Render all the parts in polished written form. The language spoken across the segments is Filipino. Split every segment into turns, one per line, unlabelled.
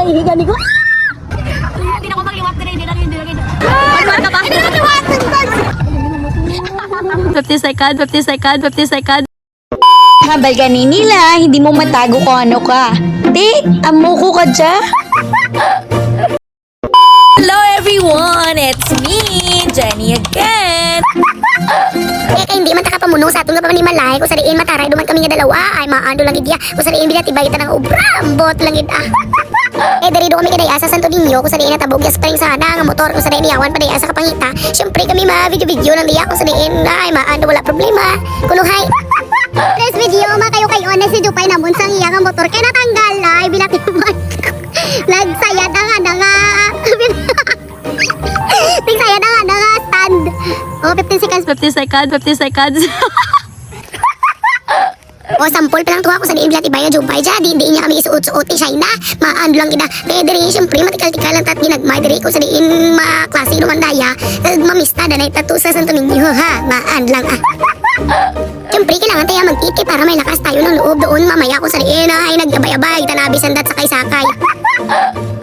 makahihigan ni ko.
Hindi na ako mag-iwat na rin. Hindi lang.
Ano ka ba?
Hindi na mag-iwat.
50 seconds, 50 seconds, 50 seconds.
Habal gani nila, hindi mo matago kung ano ka. Te, amuko ka dya?
Hello everyone, it's me, Jenny again.
Kaya hindi man takapamunong sa atong nga pamanimalay. Kung sa diin mataray duman kami nga dalawa. Ay maando lang idya. Kung sa diin binatibay ita ng ubrambot lang ida. Darido kami kadaya sa Santo Niño. Kung sa diin natabog ya spring sana nga motor. Kung sa diin iyawan pa daya sa kapangita. Siyempre kami ma-video-video lang diya. Kung sa diin ay maando wala problema. Kunuhay. This video makayo-kayo na si Jupay namon sang iya nga motor. Kaya natanggal ay binatibay. Nagsayad na nga. Nagsayad na nga stand. Oh, 15 seconds.
50 seconds, 50 seconds.
O, sample pa lang tuwa ko sa diin bilat ibay nga Jupay dya. Di niya kami isuot-suot siya na. Maano lang ina. Kaya diri siyempre matikal-tikal lang tat ginagmay diri ko sa diin maklase lumandaya. Mamista na itatu sa Santo Niño ha. Maan lang ah. Siyempre kailangan tayo magtiti para may lakas tayo ng loob doon mamaya ko sa diin ay naggabay-abay tanabi sandat sakay-sakay.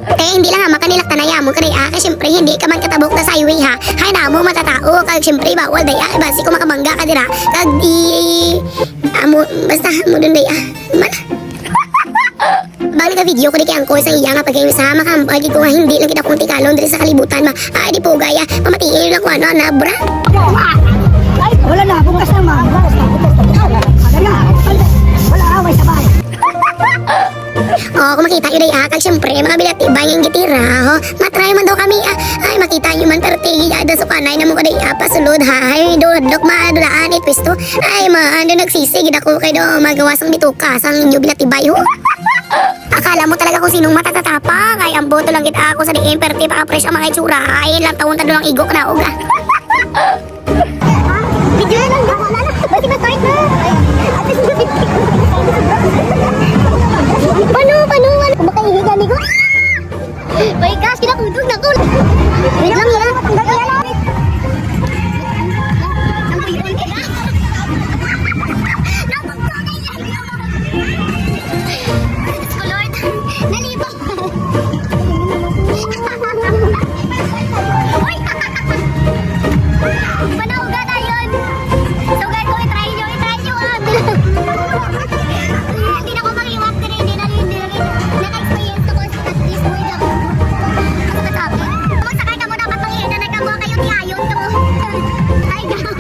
Kaya hindi lang ha makanilak tanaya mo kanay kasi siyempre hindi ka man katabok na sa highway ha. Hay na mo matatao kag siyempre bawal daya basi ko makamangga ka dira kag amo basta mo dun daya man. Bali ka video ko di kay angko sa iya nga pagkain sa makambal ko nga hindi lang kita kung tikalon diri sa kalibutan ma ay di po gaya mamatiin lang ko ano na bra.
Ay, wala na, bukas na mga bukas na. Wala away sa bahay.
Oh, kung makita yun ay kag siyempre mga bilatibay ang gitira oh. Matry man daw kami ay makita nyo man pero tigi ada sa kanay na mo kaday pasulod ha ay dodok maadulaan itwisto ay maando nagsisig ako kay do magawasang bituka sang inyo bilatibay ho. Akala mo talaga kung sinong matatatapang ay ang boto lang kita ako sa diin perti pa fresh ang mga itsura ay lang taon tado lang igok na uga. Video lang ako na basi ba start na. Paano makahihigan ni ko? My gosh, kinakudog na ko. Wait lang yan. Panauga na yun. So guys, kung itry nyo hindi na ako mag-iwak na rin. Hindi na naka-experience ako at least mo yun ako. Kasi masabi. Magsakay ka mo dapat pang-iinan na kamuha kayo tiyayon ka mo. Ay, gano'n.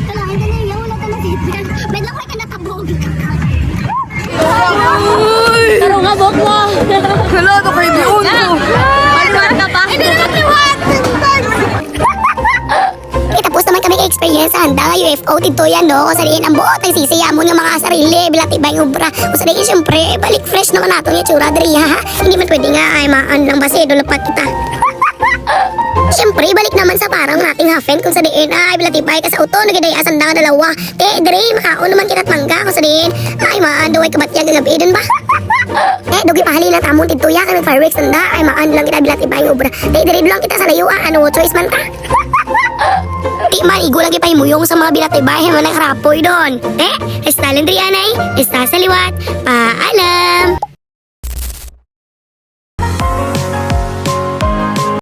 Kalahin ka na yun. Wala ka na dito. May lang ka natabog.
Taro nga bok mo.
Wala to kayo di uno.
Manuwar ka pa.
Hindi na nag-iwak. Tapos naman kami experience handa nga UFO dito yan no kung sariin ang buot ay sisiyamon ng mga sarili bilatibay ng ubra kung sariin syempre balik fresh naman nato yung tsura diri ha hindi man pwede nga ay maan lang basi dulapat kita. Siyempre balik naman sa parang nating hafen kung sariin ay bilatibay ka sa auto nagidaya sanda nga dalawa diri makaon naman kina't mangga kung sariin ay maan daw ay kabatyag ng gabi dun ba. Dugi pahalina tamon dito ya kami fireworks sanda ay maan lang kita bilatibay ng ubra diri lang kita sa layuan ano choice man ka. Di man, igo lagi pa imuyong sa mga bilatibay man ang karapoy doon. Estalin Drianay, esta sa liwat. Paalam!